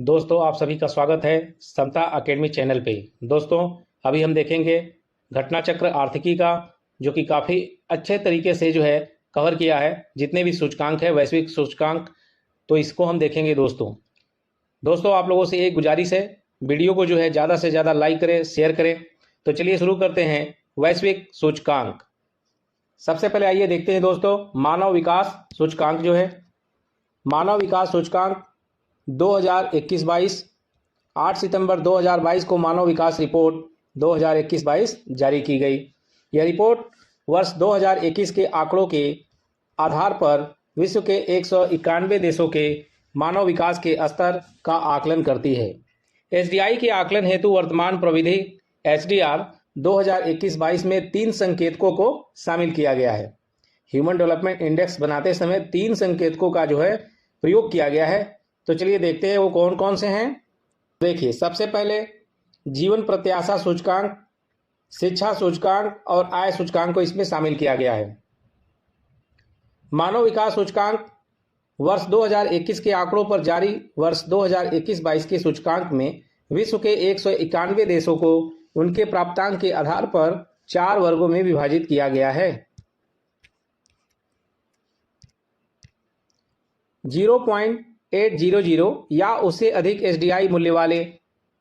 दोस्तों आप सभी का स्वागत है समता अकेडमी चैनल पे। दोस्तों अभी हम देखेंगे घटना चक्र आर्थिकी का, जो कि काफ़ी अच्छे तरीके से कवर किया है जितने भी सूचकांक है, वैश्विक सूचकांक, तो इसको हम देखेंगे। दोस्तों आप लोगों से एक गुजारिश है, वीडियो को ज़्यादा से ज़्यादा लाइक करें, शेयर करें। तो चलिए शुरू करते हैं वैश्विक सूचकांक। सबसे पहले आइए देखते हैं दोस्तों मानव विकास सूचकांक। मानव विकास सूचकांक 2021-22 8 सितंबर 2022 को मानव विकास रिपोर्ट 2021-22 जारी की गई। यह रिपोर्ट वर्ष 2021 के आंकड़ों के आधार पर विश्व के 191 देशों के मानव विकास के स्तर का आकलन करती है। एसडीआई के आकलन हेतु वर्तमान प्रविधि एचडीआर 2021-22 में 3 संकेतकों को शामिल किया गया है। ह्यूमन डेवलपमेंट इंडेक्स बनाते समय 3 संकेतकों का प्रयोग किया गया है। तो चलिए देखते हैं वो कौन कौन से हैं। देखिए, सबसे पहले जीवन प्रत्याशा सूचकांक, शिक्षा सूचकांक और आय सूचकांक को इसमें शामिल किया गया है। मानव विकास सूचकांक वर्ष 2021 के आंकड़ों पर जारी वर्ष 2021-22 के सूचकांक में विश्व के 191 देशों को उनके प्राप्तांक के आधार पर 4 वर्गों में विभाजित किया गया है। 0.800 या उससे अधिक एसडीआई मूल्य वाले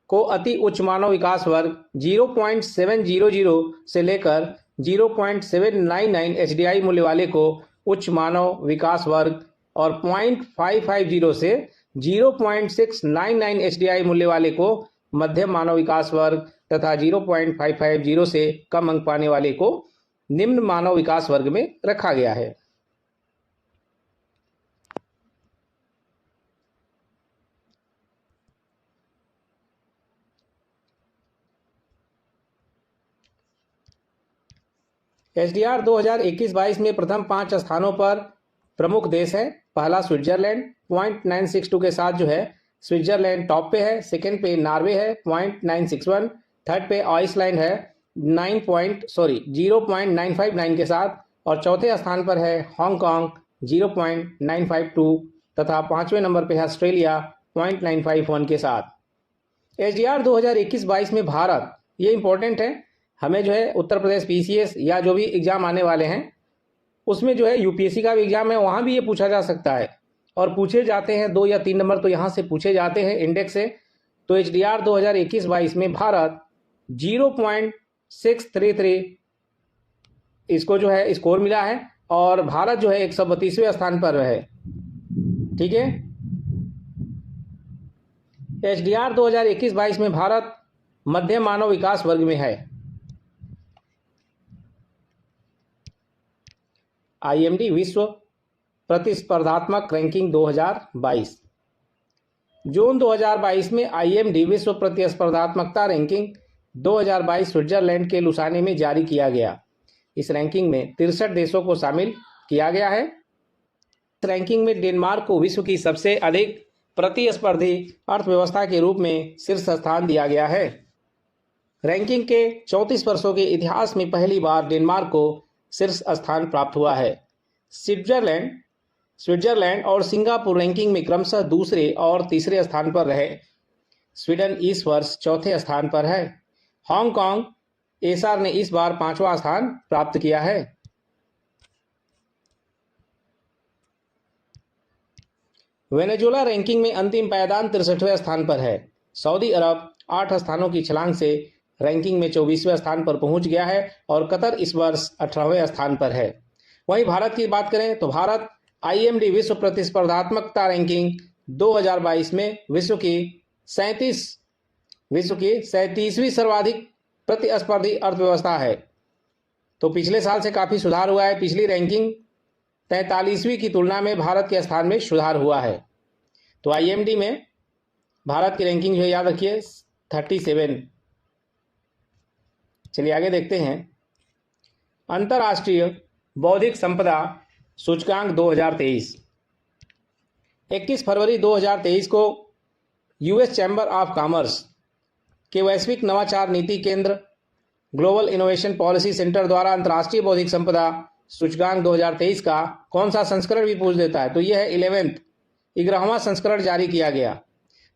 को अति उच्च मानव विकास वर्ग, 0.700 से लेकर 0.799 एसडीआई मूल्य वाले को उच्च मानव विकास वर्ग और 0.550 से 0.699 एसडीआई मूल्य वाले को मध्यम मानव विकास वर्ग तथा 0.550 से कम अंक पाने वाले को निम्न मानव विकास वर्ग में रखा गया है। एसडीआर 2021-22 में प्रथम 5 स्थानों पर प्रमुख देश है। पहला स्विट्जरलैंड 0.962 के साथ स्विट्जरलैंड टॉप पे है। सेकंड पे नॉर्वे है 0.961। थर्ड पे आइसलैंड है 0.959 के साथ, और चौथे स्थान पर है हांगकांग 0.952 तथा 5वें नंबर पे है ऑस्ट्रेलिया 0.951 के साथ। एसडीआर 2021-22 में भारत, ये इंपॉर्टेंट है, हमें उत्तर प्रदेश पीसीएस या जो भी एग्जाम आने वाले हैं उसमें यूपीएससी का भी एग्जाम है, वहां भी ये पूछा जा सकता है और पूछे जाते हैं 2 या 3 नंबर तो यहाँ से पूछे जाते हैं इंडेक्स से। तो एचडीआर 2021-22 में भारत 0.633 इसको स्कोर मिला है और भारत 132वें स्थान पर है। ठीक है, एचडीआर 2021-22 में भारत मध्यम मानव विकास वर्ग में है। आईएमडी विश्व प्रतिस्पर्धात्मक रैंकिंग 2022। जून 2022 में आईएमडी विश्व प्रतिस्पर्धात्मकता रैंकिंग 2022 स्विट्जरलैंड के लुसाने में जारी किया गया। इस रैंकिंग में 63 देशों को शामिल किया गया है। इस रैंकिंग में डेनमार्क को विश्व की सबसे अधिक प्रतिस्पर्धी अर्थव्यवस्था के रूप में शीर्ष स्थान दिया गया है। रैंकिंग के 34 वर्षों के इतिहास में पहली बार डेनमार्क को शीर्ष स्थान प्राप्त हुआ है। स्विट्जरलैंड और सिंगापुर रैंकिंग में क्रमशः दूसरे और तीसरे स्थान पर रहे। स्वीडन इस वर्ष चौथे स्थान पर है। हांगकांग एसआर ने इस बार 5वां स्थान प्राप्त किया है। वेनेजुएला रैंकिंग में अंतिम पायदान 63वें स्थान पर है। सऊदी अरब 8 स्थानों की छलांग से रैंकिंग में 24वें स्थान पर पहुंच गया है और कतर इस वर्ष 18वें स्थान पर है। वहीं भारत की बात करें तो भारत आईएमडी विश्व प्रतिस्पर्धात्मकता रैंकिंग 2022 में विश्व की 37वीं सर्वाधिक प्रतिस्पर्धी अर्थव्यवस्था है। तो पिछले साल से काफ़ी सुधार हुआ है। पिछली रैंकिंग 43वीं की तुलना में भारत के स्थान में सुधार हुआ है। तो आईएमडी में भारत की रैंकिंग याद रखिए 37। चलिए आगे देखते हैं अंतर्राष्ट्रीय बौद्धिक संपदा सूचकांक 2023। 21 फरवरी 2023 को यूएस चैम्बर ऑफ कॉमर्स के वैश्विक नवाचार नीति केंद्र ग्लोबल इनोवेशन पॉलिसी सेंटर द्वारा अंतर्राष्ट्रीय बौद्धिक संपदा सूचकांक 2023 का कौन सा संस्करण भी पूछ देता है, तो यह है 11वां संस्करण जारी किया गया।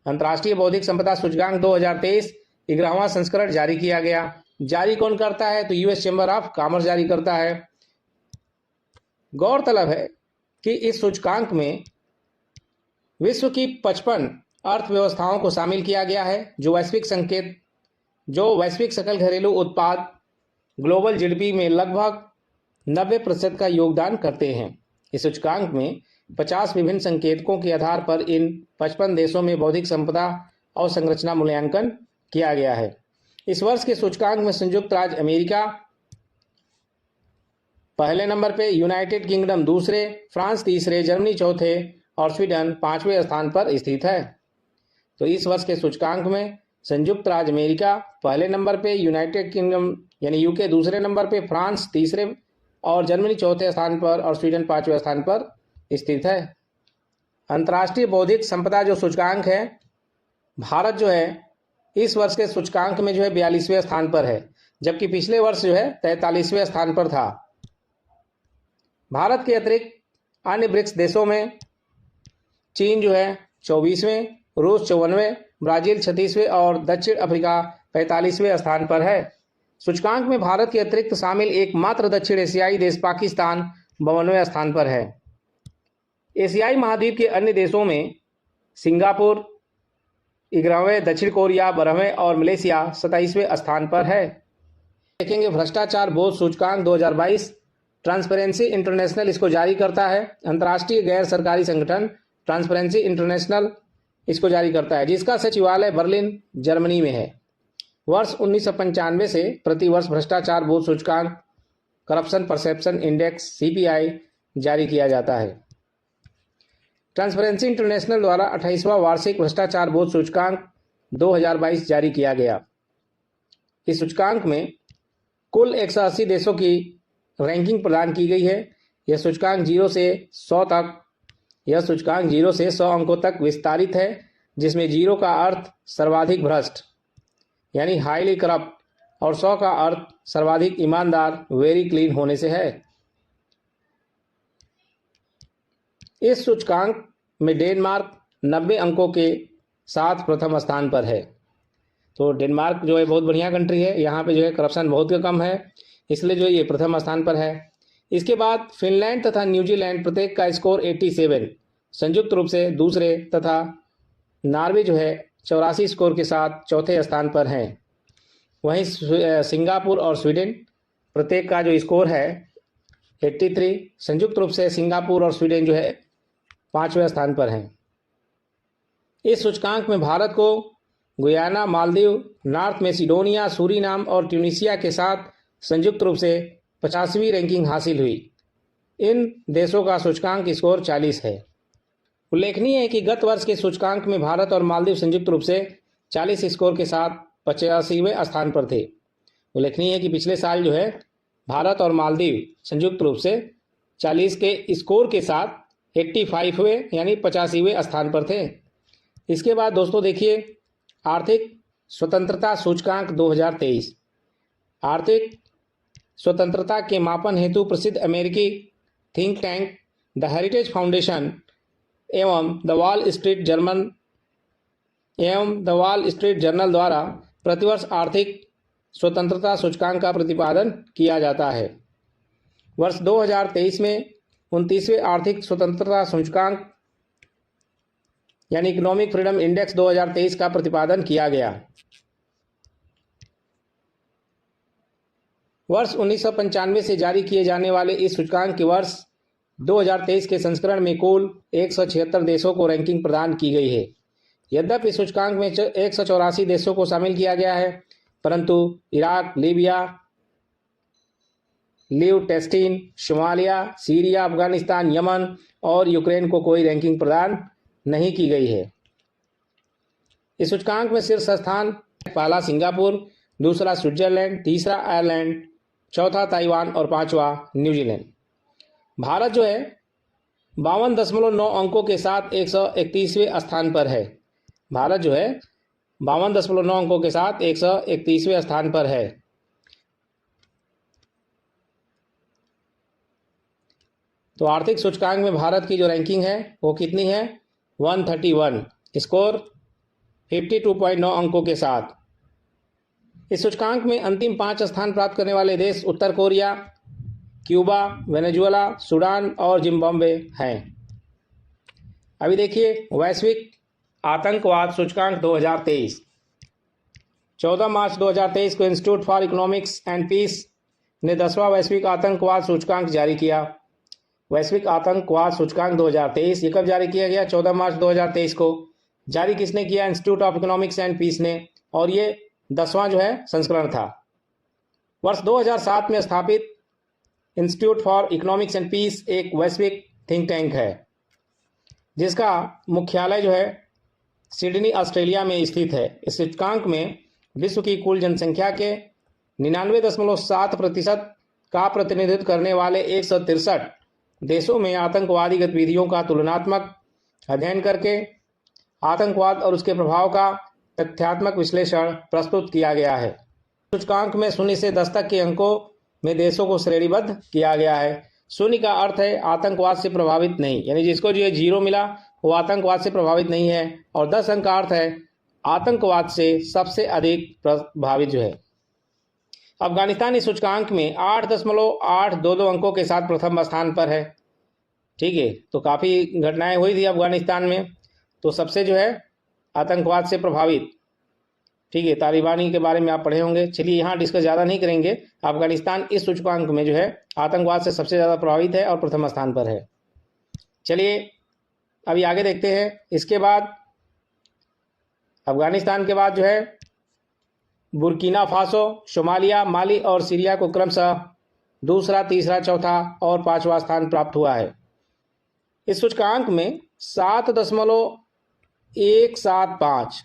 अंतर्राष्ट्रीय बौद्धिक संपदा सूचकांक 2023 11वां संस्करण जारी किया गया। जारी कौन करता है? तो यूएस चैम्बर ऑफ कॉमर्स जारी करता है। गौरतलब है कि इस सूचकांक में विश्व की 55 अर्थव्यवस्थाओं को शामिल किया गया है जो वैश्विक सकल घरेलू उत्पाद ग्लोबल जीडीपी में लगभग 90% का योगदान करते हैं। इस सूचकांक में 50 विभिन्न संकेतकों के आधार पर इन 55 देशों में बौद्धिक संपदा और संरचना मूल्यांकन किया गया है। इस वर्ष के सूचकांक में संयुक्त राज्य अमेरिका पहले नंबर पे, यूनाइटेड किंगडम दूसरे, फ्रांस तीसरे, जर्मनी चौथे और स्वीडन 5वें स्थान पर स्थित है। तो इस वर्ष के सूचकांक में संयुक्त राज्य अमेरिका पहले नंबर पे, यूनाइटेड किंगडम यानी यूके दूसरे नंबर पे, फ्रांस तीसरे और जर्मनी चौथे स्थान पर और स्वीडन 5वें स्थान पर स्थित है। अंतर्राष्ट्रीय बौद्धिक संपदा जो सूचकांक है, भारत जो है इस वर्ष के सूचकांक में जो है 42वें स्थान पर है, जबकि पिछले वर्ष जो है 43वें स्थान पर था। भारत के अतिरिक्त अन्य ब्रिक्स देशों में चीन जो है 24वें, रूस 54वें, ब्राजील 36वें और दक्षिण अफ्रीका 45वें स्थान पर है। सूचकांक में भारत के अतिरिक्त शामिल एकमात्र दक्षिण एशियाई देश पाकिस्तान 52वें स्थान पर है। एशियाई महाद्वीप के अन्य देशों में सिंगापुर 11वें, दक्षिण कोरिया 12वें और मलेशिया 27वें स्थान पर है। देखेंगे भ्रष्टाचार बोध सूचकांक 2022, ट्रांसपेरेंसी इंटरनेशनल इसको जारी करता है। अंतर्राष्ट्रीय गैर सरकारी संगठन ट्रांसपेरेंसी इंटरनेशनल इसको जारी करता है, जिसका सचिवालय बर्लिन जर्मनी में है। वर्ष 1995 से प्रतिवर्ष भ्रष्टाचार बोध सूचकांक करप्शन परसेप्शन इंडेक्स सीपीआई जारी किया जाता है। ट्रांसपेरेंसी इंटरनेशनल द्वारा 28वां वार्षिक भ्रष्टाचार बोध सूचकांक 2022 जारी किया गया। इस सूचकांक में कुल 180 देशों की रैंकिंग प्रदान की गई है। यह सूचकांक 0 से 100 अंकों तक विस्तारित है, जिसमें 0 का अर्थ सर्वाधिक भ्रष्ट यानी हाईली करप्ट और 100 का अर्थ सर्वाधिक ईमानदार वेरी क्लीन होने से है। इस सूचकांक में डेनमार्क 90 अंकों के साथ प्रथम स्थान पर है। तो डेनमार्क जो है बहुत बढ़िया कंट्री है, यहाँ पे जो है करप्शन बहुत कम है, इसलिए जो ये प्रथम स्थान पर है। इसके बाद फिनलैंड तथा न्यूजीलैंड प्रत्येक का स्कोर 87 संयुक्त रूप से दूसरे तथा नॉर्वे जो है 84 स्कोर के साथ चौथे स्थान पर हैं। वहीं सिंगापुर और स्वीडन प्रत्येक का जो स्कोर है 83 संयुक्त रूप से सिंगापुर और स्वीडन जो है 5वें स्थान पर हैं। इस सूचकांक में भारत को Guyana, Maldives, north Macedonia, Suriname और ट्यूनीशिया के साथ संयुक्त रूप से 50वीं रैंकिंग हासिल हुई। इन देशों का सूचकांक स्कोर 40 है। उल्लेखनीय है कि गत वर्ष के सूचकांक में भारत और मालदीव संयुक्त रूप से 40 स्कोर के साथ 85वें स्थान पर थे। उल्लेखनीय है कि पिछले साल जो है भारत और मालदीव संयुक्त रूप से 40 के स्कोर के साथ 85वें यानी 85वें स्थान पर थे। इसके बाद दोस्तों देखिए आर्थिक स्वतंत्रता सूचकांक 2023। आर्थिक स्वतंत्रता के मापन हेतु प्रसिद्ध अमेरिकी think tank the heritage foundation एवं द वॉल स्ट्रीट जर्नल द्वारा प्रतिवर्ष आर्थिक स्वतंत्रता सूचकांक का प्रतिपादन किया जाता है। वर्ष 2023 में 29वें आर्थिक स्वतंत्रता सूचकांक यानी इकोनॉमिक फ्रीडम इंडेक्स 2023 का प्रतिपादन किया गया। वर्ष 1995 से जारी किए जाने वाले इस सूचकांक के वर्ष 2023 के संस्करण में कुल 176 देशों को रैंकिंग प्रदान की गई है। यद्यपि इस सूचकांक में 184 देशों को शामिल किया गया है, परंतु Iraq, Libya, Liechtenstein, Somalia, Syria, Afghanistan, Yemen और यूक्रेन को कोई रैंकिंग प्रदान नहीं की गई है। इस सूचकांक में शीर्ष स्थान पहला सिंगापुर, दूसरा स्विट्जरलैंड, तीसरा आयरलैंड, चौथा ताइवान और पांचवा न्यूजीलैंड। भारत जो है 52.9 अंकों के साथ 131वें स्थान पर है। भारत जो है 52.9 अंकों के साथ 131वें स्थान पर है। तो आर्थिक सूचकांक में भारत की जो रैंकिंग है वो कितनी है? 131 स्कोर 52.9 अंकों के साथ। इस सूचकांक में अंतिम 5 स्थान प्राप्त करने वाले देश उत्तर कोरिया, क्यूबा, वेनेजुएला, सूडान और जिम्बाब्वे हैं। अभी देखिए वैश्विक आतंकवाद सूचकांक 2023। 14 मार्च 2023 को institute for economics and peace ने 10वां वैश्विक आतंकवाद सूचकांक जारी किया। वैश्विक आतंकवाद सूचकांक 2023 ये कब जारी किया गया? 14 मार्च 2023 को। जारी किसने किया? Institute of economics and peace ने, और ये 10वां जो है संस्करण था। वर्ष 2007 में स्थापित institute for economics and peace एक वैश्विक थिंक टैंक है जिसका मुख्यालय जो है सिडनी ऑस्ट्रेलिया में स्थित है। इस सूचकांक में विश्व की कुल जनसंख्या के 99.7% का प्रतिनिधित्व करने वाले 163 देशों में आतंकवादी गतिविधियों का तुलनात्मक अध्ययन करके आतंकवाद और उसके प्रभाव का तथ्यात्मक विश्लेषण प्रस्तुत किया गया है। सूचकांक में 0 से 10 तक के अंकों में देशों को श्रेणीबद्ध किया गया है। 0 का अर्थ है आतंकवाद से प्रभावित नहीं, यानी जिसको जो 0 मिला वो आतंकवाद से प्रभावित नहीं है, और 10 अंक का अर्थ है आतंकवाद से सबसे अधिक प्रभावित जो है। अफगानिस्तान इस सूचकांक में 8.822 अंकों के साथ प्रथम स्थान पर है। ठीक है, तो काफ़ी घटनाएं हुई थी अफगानिस्तान में, तो सबसे जो है आतंकवाद से प्रभावित। ठीक है, तालिबानी के बारे में आप पढ़े होंगे। चलिए यहाँ डिस्कस ज़्यादा नहीं करेंगे। अफगानिस्तान इस सूचकांक में जो है आतंकवाद से सबसे ज़्यादा प्रभावित है और प्रथम स्थान पर है। चलिए अभी आगे देखते हैं। इसके बाद अफगानिस्तान के बाद जो है बुर्किना फासो, सोमालिया, माली और सीरिया को क्रमशः दूसरा, तीसरा, चौथा और 5वां स्थान प्राप्त हुआ है। इस सूचकांक में 7.175,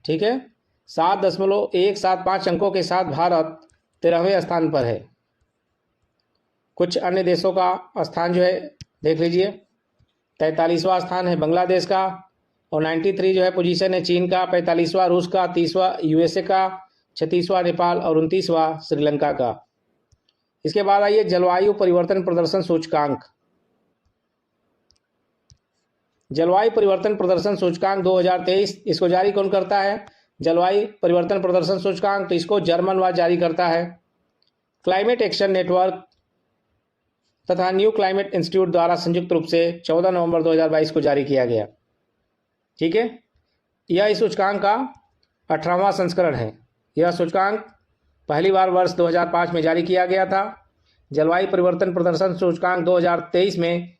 ठीक है, 7.175 अंकों के साथ भारत 13वें स्थान पर है। कुछ अन्य देशों का स्थान जो है देख लीजिए। 43वां स्थान है बांग्लादेश का, और 93 जो है पोजीशन है चीन का, 45वां रूस का, 30वां यूएसए का, 36वां नेपाल और 29वां श्रीलंका का। इसके बाद आइए जलवायु परिवर्तन प्रदर्शन सूचकांक। जलवायु परिवर्तन प्रदर्शन सूचकांक 2023, इसको जारी कौन करता है? जलवायु परिवर्तन प्रदर्शन सूचकांक, तो इसको जर्मन वार जारी करता है। क्लाइमेट एक्शन नेटवर्क तथा न्यू क्लाइमेट इंस्टीट्यूट द्वारा संयुक्त रूप से 14 नवंबर 2022 को जारी किया गया। ठीक है, यह इस सूचकांक का 18वां संस्करण है। यह सूचकांक पहली बार वर्ष 2005 में जारी किया गया था। जलवायु परिवर्तन प्रदर्शन सूचकांक 2023 में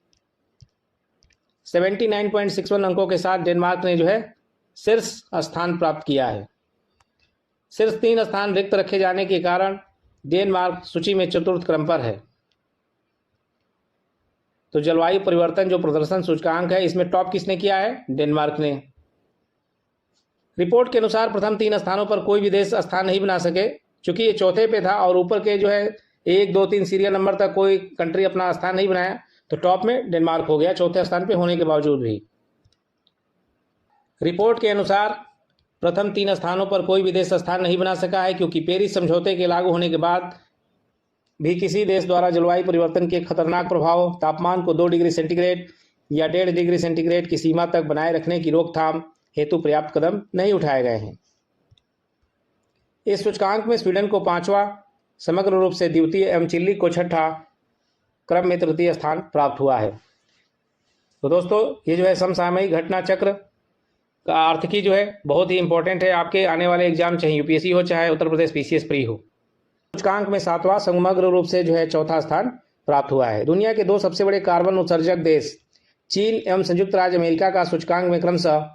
79.61 अंकों के साथ डेनमार्क ने जो है शीर्ष स्थान प्राप्त किया है। शीर्ष 3 स्थान रिक्त रखे जाने के कारण डेनमार्क सूची में चतुर्थ क्रम पर है। तो जलवायु परिवर्तन जो प्रदर्शन सूचकांक है इसमें टॉप किसने किया है? डेनमार्क ने। रिपोर्ट के अनुसार प्रथम 3 स्थानों पर कोई भी देश स्थान नहीं बना सके, क्योंकि ये चौथे पे था और ऊपर के जो है 1, 2, 3 सीरियल नंबर तक कोई कंट्री अपना स्थान नहीं बनाया, तो टॉप में डेनमार्क हो गया चौथे स्थान पे होने के बावजूद भी। रिपोर्ट के अनुसार प्रथम 3 स्थानों पर कोई भी देश स्थान नहीं बना सका है, क्योंकि पेरिस समझौते के लागू होने के बाद भी किसी देश द्वारा जलवायु परिवर्तन के खतरनाक प्रभाव, तापमान को 2 डिग्री सेंटीग्रेड या 1.5 डिग्री सेंटीग्रेड की सीमा तक बनाए रखने की रोकथाम हेतु पर्याप्त कदम नहीं उठाए गए हैं। इस सूचकांक में स्वीडन को 5वां, समग्र रूप से द्वितीय एवं चिली को 6ठा क्रम में तृतीय स्थान प्राप्त हुआ है। तो दोस्तों ये जो है समसामयिक घटना चक्र का आर्थिकी जो है बहुत ही इंपॉर्टेंट है आपके आने वाले एग्जाम, चाहे यूपीएससी हो चाहे उत्तर प्रदेश पीसीएस प्री हो। सूचकांक में 7वां, समग्र रूप से जो है चौथा स्थान प्राप्त हुआ है। दुनिया के 2 सबसे बड़े कार्बन उत्सर्जक देश चीन एवं संयुक्त राज्य अमेरिका का सूचकांक में क्रमशः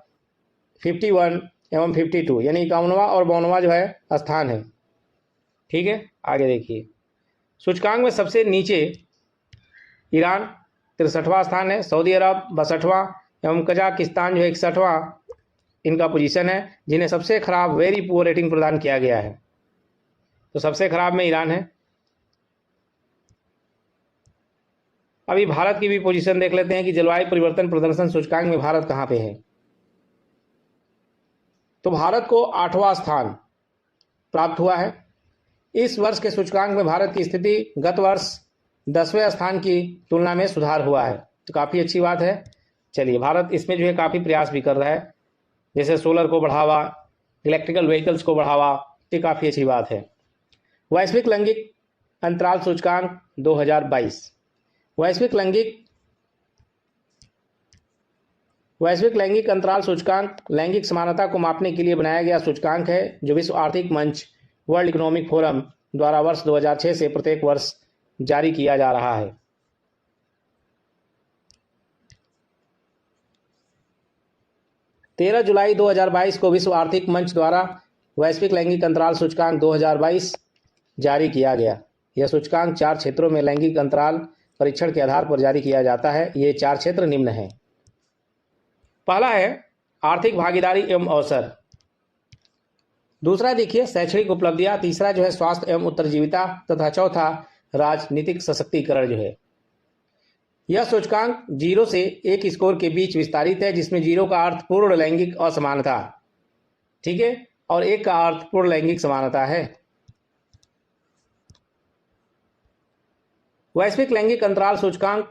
51 एवं 52 यानी 51वां और 52वां जो है स्थान है। ठीक है, आगे देखिए। सूचकांक में सबसे नीचे ईरान 63वां स्थान है, सऊदी अरब 62वां एवं कजाकिस्तान जो है 61वां इनका पोजीशन है, जिन्हें सबसे खराब वेरी पुअर रेटिंग प्रदान किया गया है। तो सबसे खराब में ईरान है। अभी भारत की भी पोजीशन देख लेते हैं कि जलवायु परिवर्तन प्रदर्शन सूचकांक में भारत कहाँ पे है। तो भारत को 8वां स्थान प्राप्त हुआ है। इस वर्ष के सूचकांक में भारत की स्थिति गत वर्ष 10वें स्थान की तुलना में सुधार हुआ है, तो काफ़ी अच्छी बात है। चलिए, भारत इसमें जो है काफ़ी प्रयास भी कर रहा है। जैसे सोलर को बढ़ावा, इलेक्ट्रिकल व्हीकल्स को बढ़ावा, ये काफ़ी अच्छी बात है। वैश्विक लैंगिक अंतराल सूचकांक 2022। वैश्विक लैंगिक अंतराल सूचकांक लैंगिक समानता को मापने के लिए बनाया गया सूचकांक है, जो विश्व आर्थिक मंच वर्ल्ड इकोनॉमिक फोरम द्वारा वर्ष 2006 से प्रत्येक वर्ष जारी किया जा रहा है। तेरह जुलाई 2022 को विश्व आर्थिक मंच द्वारा वैश्विक लैंगिक अंतराल सूचकांक 2022 जारी किया गया। यह सूचकांक 4 क्षेत्रों में लैंगिक अंतराल परीक्षण के आधार पर जारी किया जाता है। ये 4 क्षेत्र निम्न हैं। पहला है आर्थिक भागीदारी एवं अवसर। दूसरा देखिए शैक्षणिक उपलब्धियां। तीसरा जो है स्वास्थ्य एवं उत्तरजीविता, तथा चौथा राजनीतिक सशक्तिकरण जो है। यह सूचकांक 0 से 1 स्कोर के बीच विस्तारित है, जिसमें 0 का अर्थ पूर्ण लैंगिक असमानता, ठीक है, और 1 का अर्थ पूर्ण लैंगिक समानता है। वैश्विक लैंगिक अंतराल सूचकांक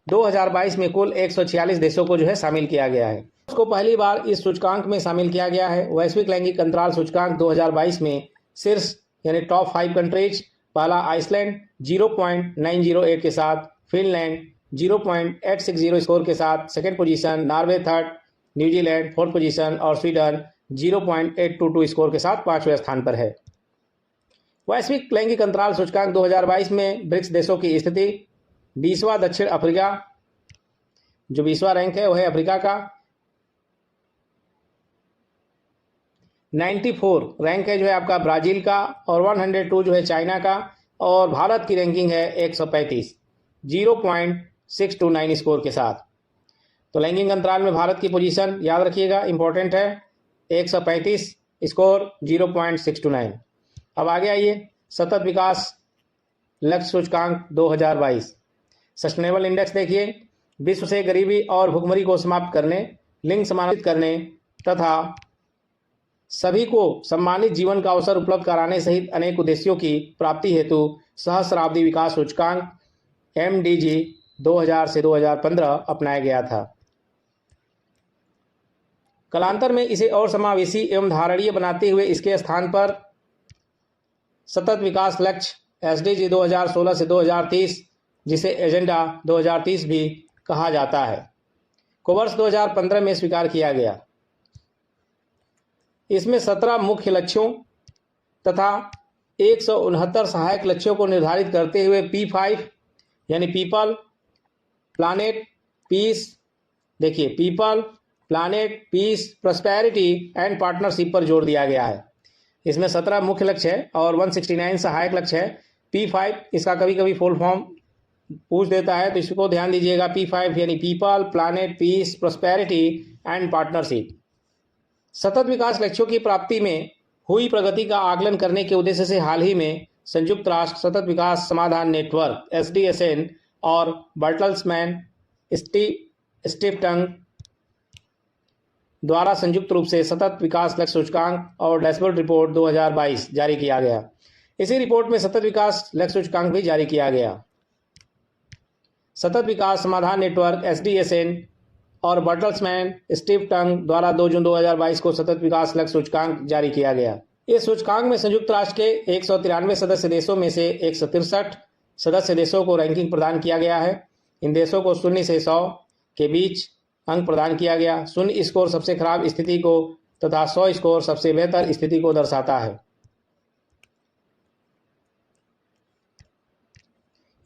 2022 में कुल 146 देशों को जो है शामिल किया गया है। उसको पहली बार इस सूचकांक में शामिल किया गया है। वैश्विक लैंगिक अंतराल सूचकांक 2022 में शीर्ष यानी टॉप 5 कंट्रीज। पहला आइसलैंड 0.908 के साथ, फिनलैंड 0.860 स्कोर के साथ second position, Norway third, New Zealand fourth position और स्वीडन 0.822 स्कोर के साथ 5वें स्थान पर है। वैश्विक लैंगिक अंतराल सूचकांक 2022 में ब्रिक्स देशों की स्थिति। 20वां दक्षिण अफ्रीका, जो 20वां रैंक है वह है अफ्रीका का। 94 रैंक है जो है आपका ब्राजील का, और 102 जो है चाइना का, और भारत की रैंकिंग है 135, 0.629 स्कोर के साथ। तो लैंगिक अंतराल में भारत की पोजीशन याद रखिएगा, इंपॉर्टेंट है, 135 स्कोर 0.629। अब आगे आइए सतत विकास लक्ष्य सूचकांक 2022। सस्टेनेबल इंडेक्स देखिए, विश्व से गरीबी और भुखमरी को समाप्त करने, लिंग समानित करने तथा सभी को सम्मानित जीवन का अवसर उपलब्ध कराने सहित अनेक उद्देश्यों की प्राप्ति हेतु सहस्राब्दी विकास सूचकांक MDG 2000 से 2015 अपनाया गया था। कालांतर में इसे और समावेशी एवं धारणीय बनाते हुए इसके स्थान पर सतत विकास लक्ष्य SDG 2016 से 2030, जिसे एजेंडा 2030 भी कहा जाता है, को वर्ष 2015 में स्वीकार किया गया। इसमें 17 मुख्य लक्ष्यों तथा 169 सहायक लक्ष्यों को निर्धारित करते हुए P5 यानी पीपल, प्लानेट, पीस, देखिए people, planet, peace, prosperity and partnership पर जोर दिया गया है। इसमें 17 मुख्य लक्ष्य है और 169 सहायक लक्ष्य है। P5 इसका कभी कभी फुल फॉर्म पूछ देता है, तो इसको ध्यान दीजिएगा। P5 यानी people, planet, peace, prosperity and partnership. सतत विकास लक्ष्यों की प्राप्ति में हुई प्रगति का आकलन करने के उद्देश्य से हाल ही में संयुक्त राष्ट्र सतत विकास समाधान नेटवर्क SDSN और बर्टल्समैन स्टिफ्टंग द्वारा संयुक्त रूप से सतत विकास लक्ष्य सूचकांक और डैशबोर्ड रिपोर्ट 2022 जारी किया गया। इसी रिपोर्ट में सतत विकास लक्ष्य सूचकांक भी जारी किया गया। सतत विकास समाधान नेटवर्क SDSN और बर्टल्समैन स्टिफ्टंग द्वारा 2 जून 2022 को सतत विकास लक्ष्य सूचकांक जारी किया गया। इस सूचकांक में संयुक्त राष्ट्र के 193 सदस्य देशों में से 163 सदस्य देशों को रैंकिंग प्रदान किया गया है। इन देशों को 0 से 100 के बीच अंक प्रदान किया गया। 0 स्कोर सबसे खराब स्थिति को तथा 100 स्कोर सबसे बेहतर स्थिति को दर्शाता है।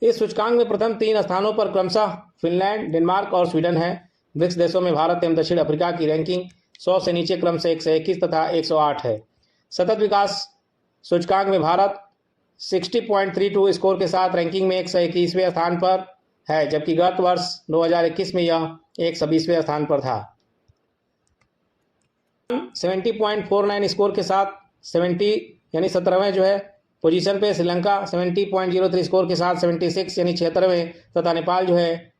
इस सूचकांक में प्रथम 3 स्थानों पर क्रमशः फिनलैंड, डेनमार्क और स्वीडन है। ब्रिक्स देशों में भारत एवं दक्षिण अफ्रीका की रैंकिंग 100 से नीचे क्रम से 121 तथा 108 है। सतत विकास सूचकांक में भारत 60.32 स्कोर के साथ रैंकिंग में 121वें स्थान पर है, जबकि गत वर्ष 2021 में यह 120वें स्थान पर था। 70.49 स्कोर के साथ 70 यानी 17वें जो है पोजीशन पे श्रीलंका, 70.03 स्कोर के साथ 76 यानी 76वें, तथा नेपाल जो है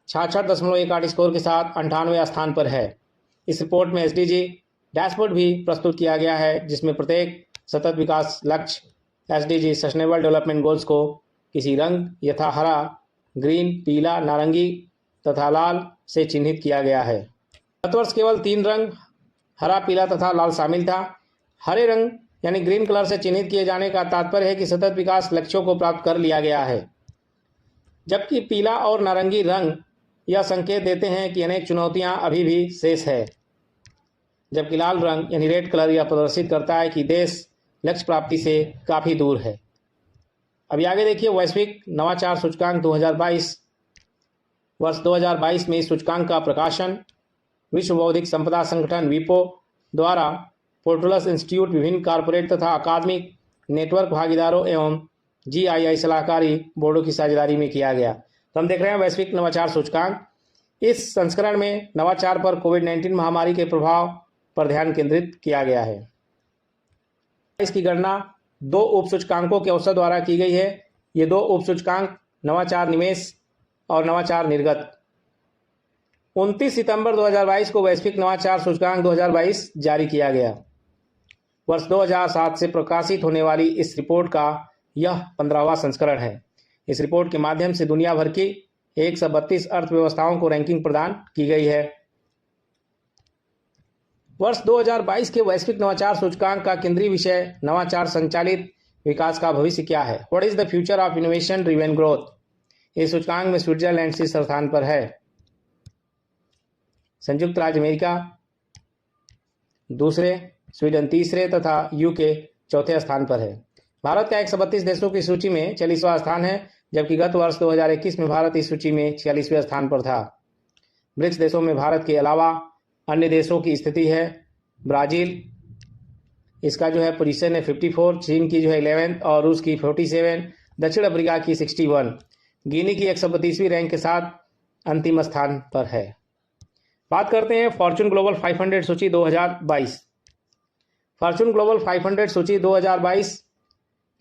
66.18 स्कोर के साथ 98वें स्थान पर है। इस रिपोर्ट में SDG डैशबोर्ड भी प्रस्तुत किया गया है, जिसमें प्रत्येक सतत विकास लक्ष्य SDG सस्टेनेबल डेवलपमेंट गोल्स को किसी रंग यथा हरा, ग्रीन, पीला, नारंगी तथा लाल से चिन्हित किया गया है। गत वर्ष केवल 3 रंग हरा, पीला तथा लाल शामिल था। हरे रंग यानी ग्रीन कलर से चिन्हित किए जाने का तात्पर्य है कि सतत विकास लक्ष्यों को प्राप्त कर लिया गया है, जबकि पीला और नारंगी रंग यह संकेत देते हैं कि अनेक चुनौतियां अभी भी शेष है। जबकि लाल रंग यानी रेड कलर यह प्रदर्शित करता है कि देश लक्ष्य प्राप्ति से काफ़ी दूर है। अभी आगे देखिए वैश्विक नवाचार सूचकांक 2022। वर्ष 2022 में इस सूचकांक का प्रकाशन विश्व बौद्धिक संपदा संगठन विपो द्वारा पोर्टुलस इंस्टीट्यूट, विभिन्न कॉर्पोरेट तथा अकादमिक नेटवर्क भागीदारों एवं GII सलाहकारी बोर्डों की साझेदारी में किया गया। तो हम देख रहे हैं वैश्विक नवाचार सूचकांक। इस संस्करण में नवाचार पर कोविड-19 महामारी के प्रभाव पर ध्यान केंद्रित किया गया है। इसकी गणना 2 उप सूचकांकों के अवसर द्वारा की गई है। ये 2 उप सूचकांक नवाचार निवेश और नवाचार निर्गत। 29 सितंबर 2022 को वैश्विक नवाचार सूचकांक 2022 जारी किया गया। वर्ष 2007 से प्रकाशित होने वाली इस रिपोर्ट का यह 15वां संस्करण है। इस रिपोर्ट के माध्यम से दुनिया भर की 132 अर्थव्यवस्थाओं को रैंकिंग प्रदान की गई है। वर्ष 2022 के वैश्विक नवाचार सूचकांक का केंद्रीय विषय नवाचार संचालित विकास का भविष्य क्या है, what is the future of innovation driven growth. इस सूचकांक में स्विट्जरलैंड शीर्ष स्थान पर है, संयुक्त राज्य अमेरिका दूसरे, स्वीडन तीसरे तथा यूके चौथे स्थान पर है। भारत का 132 देशों की सूची में 40वां स्थान है, जबकि गत वर्ष 2021 में भारत इस सूची में 46वें स्थान पर था। ब्रिक्स देशों में भारत के अलावा अन्य देशों की स्थिति है। ब्राजील, इसका जो है पोजीशन है 54, चीन की जो है 11 और रूस की 47, दक्षिण अफ्रीका की 61, गिनी की 132वीं रैंक के साथ अंतिम स्थान पर है। बात करते हैं फॉर्चून ग्लोबल 500 सूची 2022। फॉर्चून ग्लोबल 500 सूची 2022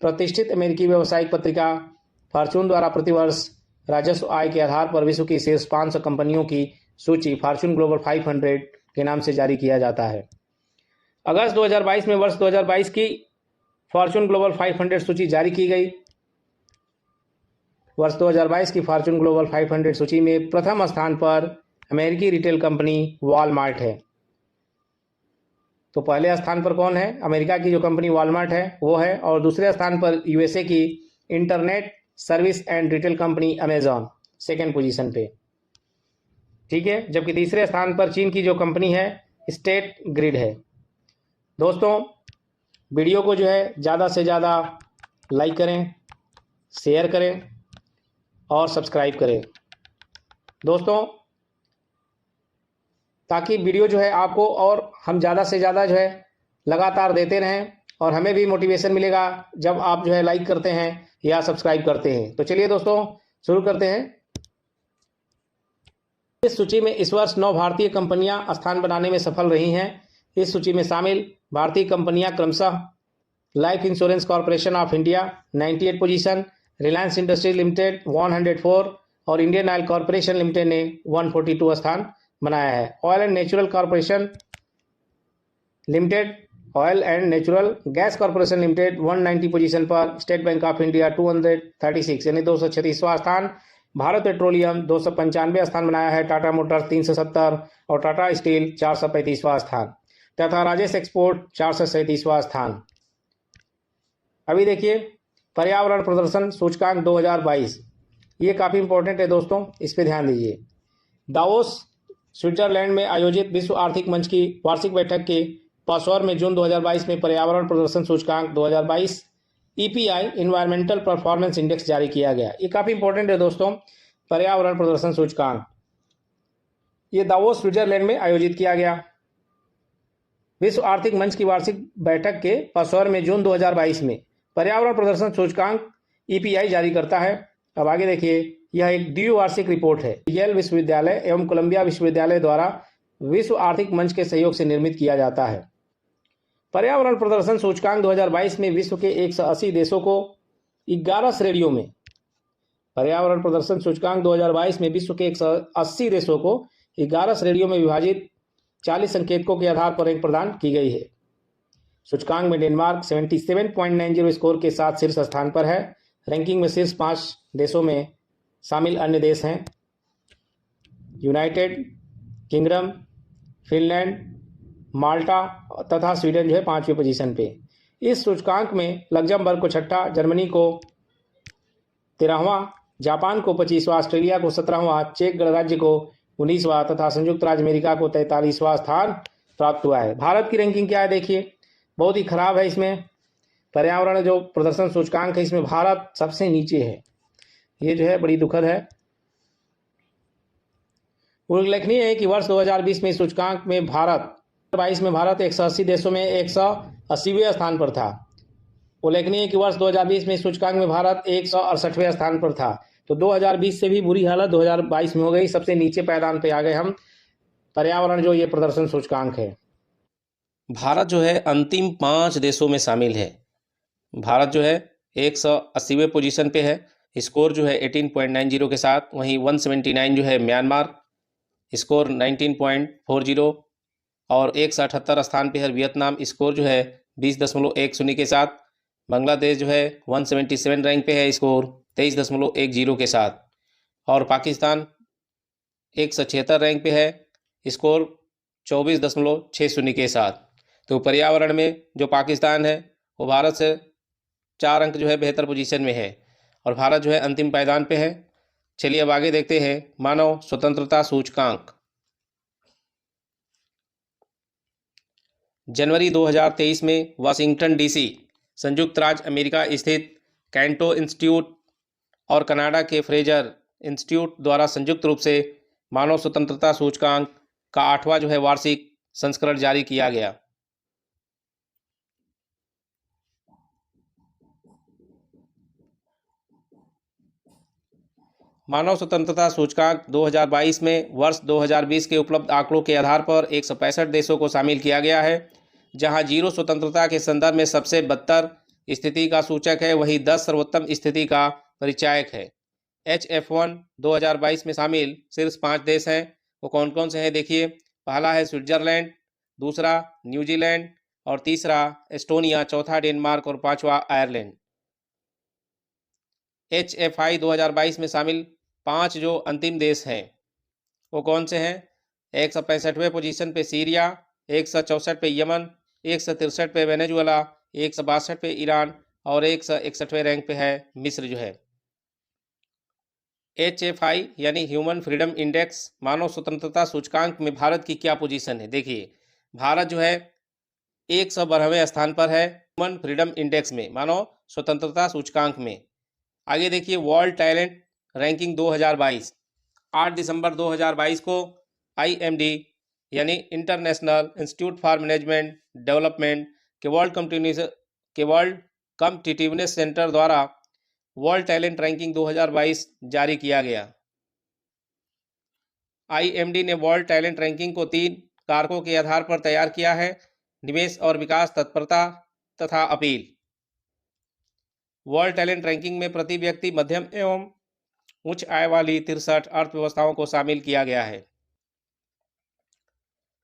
प्रतिष्ठित अमेरिकी व्यावसायिक पत्रिका फॉर्चून द्वारा प्रतिवर्ष राजस्व आय के आधार पर विश्व की शीर्ष 500 कंपनियों की सूची फॉर्चून ग्लोबल 500 के नाम से जारी किया जाता है। अगस्त 2022 में वर्ष 2022 की फॉर्चून ग्लोबल 500 सूची जारी की गई। वर्ष 2022 की फॉर्चून ग्लोबल 500 सूची में प्रथम स्थान पर अमेरिकी रिटेल कंपनी वॉलमार्ट है। तो पहले स्थान पर कौन है? अमेरिका की जो कंपनी वॉलमार्ट है वो है, और दूसरे स्थान पर यूएसए की internet service and retail company Amazon second position पे, ठीक है। जबकि तीसरे स्थान पर चीन की जो कंपनी है स्टेट ग्रिड है। दोस्तों वीडियो को जो है ज़्यादा से ज़्यादा लाइक करें, शेयर करें और सब्सक्राइब करें दोस्तों, ताकि वीडियो जो है आपको और हम ज़्यादा से ज़्यादा जो है लगातार देते रहें और हमें भी मोटिवेशन मिलेगा जब आप जो है लाइक करते हैं या सब्सक्राइब करते हैं। तो चलिए दोस्तों शुरू करते हैं। इस सूची में इस वर्ष 9 भारतीय कंपनियां स्थान बनाने में सफल रही हैं। इस सूची में शामिल भारतीय कंपनियां क्रमशः life insurance corporation of India 98 position, Reliance industries limited 104 और इंडियन ऑयल कॉर्पोरेशन लिमिटेड ने 142 स्थान बनाया है। Oil and natural corporation limited, oil and natural gas corporation limited 190 position पर, स्टेट बैंक ऑफ इंडिया 236 यानी 236वां स्थान, भारत पेट्रोलियम 295 स्थान बनाया है, टाटा मोटर्स 370 और टाटा स्टील 435वां स्थान तथा राजेश एक्सपोर्ट 437वां स्थान। अभी देखिए पर्यावरण प्रदर्शन सूचकांक 2022, ये काफ़ी इंपॉर्टेंट है दोस्तों, इस पे ध्यान दीजिए। दावोस स्विट्जरलैंड में आयोजित विश्व आर्थिक मंच की वार्षिक बैठक के पासौर में जून 2022 में पर्यावरण प्रदर्शन सूचकांक 2022 EPI इन्वायरमेंटल परफॉर्मेंस इंडेक्स जारी किया गया। ये काफ़ी इंपॉर्टेंट है दोस्तों, पर्यावरण प्रदर्शन सूचकांक, ये दावोस स्विट्जरलैंड में आयोजित किया गया। विश्व आर्थिक मंच की वार्षिक बैठक के पासौर में जून 2022 में पर्यावरण प्रदर्शन सूचकांक EPI जारी करता है। अब आगे देखिए, यह एक द्विवार्षिक रिपोर्ट है, येल विश्वविद्यालय एवं कोलंबिया विश्वविद्यालय द्वारा विश्व आर्थिक मंच के सहयोग से निर्मित किया जाता है। पर्यावरण प्रदर्शन सूचकांक 2022 में विश्व के 180 देशों को 11 श्रेणियों में, पर्यावरण प्रदर्शन सूचकांक 2022 में विश्व के 180 देशों को 11 श्रेणियों में विभाजित 40 संकेतकों के आधार पर रैंक प्रदान की गई है। सूचकांक में डेनमार्क 77.90 स्कोर के साथ शीर्ष स्थान पर है। रैंकिंग में शीर्ष 5 देशों में शामिल अन्य देश हैं यूनाइटेड किंगडम, फिनलैंड, माल्टा तथा स्वीडन जो है 5वीं पोजीशन पे। इस सूचकांक में लग्जमबर्ग को छठा, जर्मनी को 13वां, जापान को 25वां, ऑस्ट्रेलिया को 17वां, चेक गणराज्य को 19वां तथा संयुक्त राज्य अमेरिका को 43वां स्थान प्राप्त हुआ है। भारत की रैंकिंग क्या है देखिए, बहुत ही खराब है। इसमें पर्यावरण जो प्रदर्शन सूचकांक है इसमें भारत सबसे नीचे है, ये जो है बड़ी दुखद है। उल्लेखनीय है कि वर्ष 2020 में सूचकांक में भारत 22 में भारत 180 देशों में 180वें स्थान पर था। उल्लेखनीय है कि वर्ष 2020 में सूचकांक में भारत 168वें स्थान पर था। तो 2020 से भी बुरी हालत 2022 में हो गई, सबसे नीचे पायदान पे आ गए हम पर्यावरण जो ये प्रदर्शन सूचकांक है। भारत जो है अंतिम 5 देशों में शामिल है। भारत जो है 180वें पोजीशन पे है, स्कोर जो है 18.90 के साथ। वहीं 179 जो है म्यांमार, स्कोर 19.40। और 178 स्थान पे है वियतनाम, स्कोर जो है 20.10 के साथ। बांग्लादेश जो है 177 रैंक पे है, स्कोर 23.10 के साथ। और पाकिस्तान 176 रैंक पे है, स्कोर 24.60 के साथ। तो पर्यावरण में जो पाकिस्तान है वो भारत से 4 अंक जो है बेहतर पोजीशन में है और भारत जो है अंतिम पायदान पे है। चलिए अब आगे देखते हैं मानव स्वतंत्रता सूचकांक। जनवरी 2023 में वाशिंगटन डीसी, संयुक्त राज्य अमेरिका स्थित कैंटो इंस्टीट्यूट और कनाडा के फ्रेजर इंस्टीट्यूट द्वारा संयुक्त रूप से मानव स्वतंत्रता सूचकांक का 8वां जो है वार्षिक संस्करण जारी किया गया। मानव स्वतंत्रता सूचकांक 2022 में वर्ष 2020 के उपलब्ध आंकड़ों के आधार पर 165 देशों को शामिल किया गया है। जहां 0 स्वतंत्रता के संदर्भ में सबसे बदतर स्थिति का सूचक है, वहीं 10 सर्वोत्तम स्थिति का परिचायक है। HF1 2022 में शामिल सिर्फ 5 देश हैं। वो कौन कौन से हैं देखिए, पहला है स्विट्जरलैंड, दूसरा न्यूजीलैंड और तीसरा एस्टोनिया, चौथा डेनमार्क और पांचवा आयरलैंड। HFI 2022 में शामिल 5 जो अंतिम देश हैं वो कौन से हैं? 165वें पोजीशन पे सीरिया, 164 पे यमन, 163 पे वेनेजुएला, 162 पे ईरान और 161वें रैंक पे है मिस्र जो है। HFI यानी ह्यूमन फ्रीडम इंडेक्स मानव स्वतंत्रता सूचकांक में भारत की क्या पोजीशन है देखिए, भारत जो है 112वें स्थान पर है ह्यूमन फ्रीडम इंडेक्स में, मानव स्वतंत्रता सूचकांक में। आगे देखिए वर्ल्ड टैलेंट रैंकिंग 2022, 8 दिसंबर 2022 को IMD यानी international institute for management development के वर्ल्ड कॉम्पिटिटिवनेस सेंटर द्वारा वर्ल्ड टैलेंट रैंकिंग 2022 जारी किया गया। IMD ने वर्ल्ड टैलेंट रैंकिंग को 3 कारकों के आधार पर तैयार किया है: निवेश और विकास तत्परता तथा अपील। वर्ल्ड टैलेंट रैंकिंग में प्रति व्यक्ति मध्यम एवं उच्च आय वाली 63 अर्थव्यवस्थाओं को शामिल किया गया है।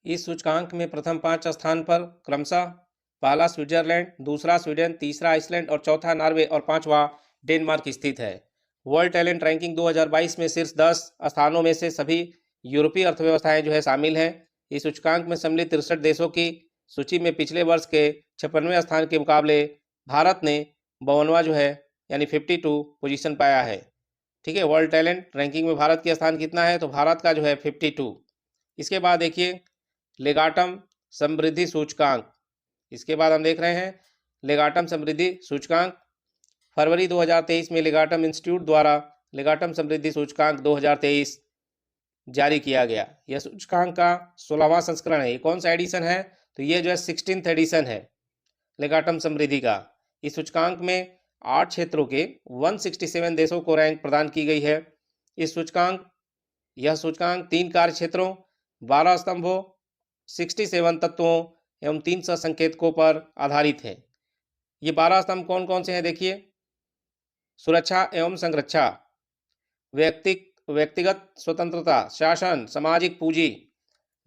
इस सूचकांक में प्रथम 5 स्थान पर क्रमशः पहला स्विट्जरलैंड, दूसरा स्वीडन, तीसरा आइसलैंड और चौथा नॉर्वे और पांचवा डेनमार्क स्थित है। वर्ल्ड टैलेंट रैंकिंग 2022 में शीर्ष 10 स्थानों में से सभी यूरोपीय अर्थव्यवस्थाएं जो है शामिल हैं। इस सूचकांक में सम्मिलित 63 देशों की सूची में पिछले वर्ष के 56वें स्थान के मुकाबले भारत ने 52वां जो है यानी 52 पोजीशन पाया है। ठीक है, वर्ल्ड टैलेंट रैंकिंग में भारत का स्थान कितना है? तो भारत का जो है 52। इसके बाद देखिए लेगाटम समृद्धि सूचकांक, इसके बाद हम देख रहे हैं लेगाटम समृद्धि सूचकांक। फरवरी 2023 में लेगाटम इंस्टीट्यूट द्वारा लेगाटम समृद्धि सूचकांक 2023 जारी किया गया। यह सूचकांक का 16वां संस्करण है। ये कौन सा एडिशन है? तो ये जो है 16th एडिशन है लेगाटम समृद्धि का। इस सूचकांक में 8 क्षेत्रों के 167 देशों को रैंक प्रदान की गई है। यह सूचकांक 3 कार्य क्षेत्रों, 12 स्तंभों, 67 तत्वों एवं 300 संकेतकों पर आधारित है। ये 12 स्तंभ कौन कौन से हैं देखिए, सुरक्षा एवं संरक्षा, व्यक्तिगत स्वतंत्रता, शासन, सामाजिक पूंजी,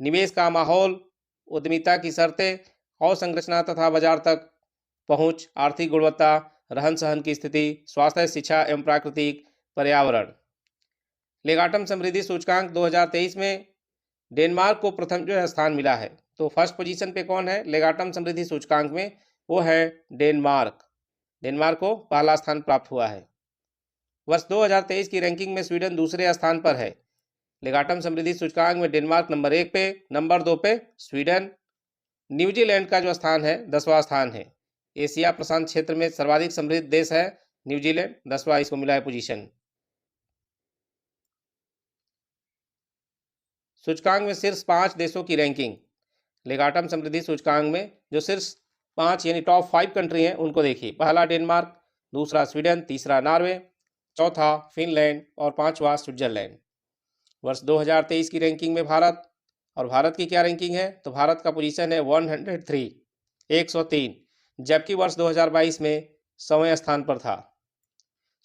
निवेश का माहौल, उद्यमिता की शर्तें, अवसंरचना तथा बाजार तक पहुंच, आर्थिक गुणवत्ता, रहन सहन की स्थिति, स्वास्थ्य, शिक्षा एवं प्राकृतिक पर्यावरण। लेगाटम समृद्धि सूचकांक 2023 में डेनमार्क को प्रथम जो है स्थान मिला है। तो फर्स्ट पोजीशन पे कौन है लेगाटम समृद्धि सूचकांक में? वो है डेनमार्क। डेनमार्क को पहला स्थान प्राप्त हुआ है। वर्ष 2023 की रैंकिंग में स्वीडन दूसरे स्थान पर है। लेगाटम समृद्धि सूचकांक में डेनमार्क नंबर 1 पे, नंबर 2 पे स्वीडन। न्यूजीलैंड का जो स्थान है 10वां स्थान है। एशिया प्रशांत क्षेत्र में सर्वाधिक समृद्ध देश है न्यूजीलैंड, 10वां इसको मिला है पोजीशन। सूचकांक में शीर्ष 5 देशों की रैंकिंग। लेगाटम समृद्धि सूचकांक में जो शीर्ष 5 यानी टॉप 5 कंट्री हैं उनको देखिए। पहला डेनमार्क, दूसरा स्वीडन, तीसरा नॉर्वे, चौथा फिनलैंड और पांचवा स्विट्जरलैंड। वर्ष 2023 की रैंकिंग में भारत, और भारत की क्या रैंकिंग है? तो भारत का पोजीशन है 103, 103, जबकि वर्ष 2022 में 100वें स्थान पर था।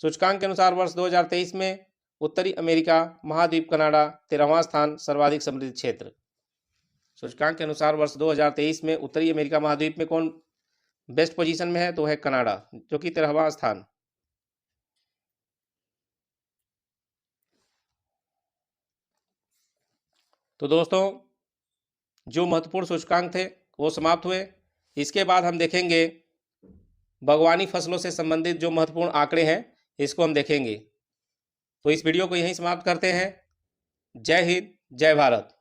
सूचकांक के अनुसार वर्ष 2023 में उत्तरी अमेरिका महाद्वीप कनाडा 13वां स्थान सर्वाधिक समृद्ध क्षेत्र। सूचकांक के अनुसार वर्ष 2023 में उत्तरी अमेरिका महाद्वीप में कौन बेस्ट पोजीशन में है? तो है कनाडा, जो कि 13वां स्थान। तो दोस्तों, जो महत्वपूर्ण सूचकांक थे वो समाप्त हुए। इसके बाद हम देखेंगे बागवानी फसलों से संबंधित जो महत्वपूर्ण आंकड़े हैं, इसको हम देखेंगे। तो इस वीडियो को यहीं समाप्त करते हैं। जय हिंद, जय भारत।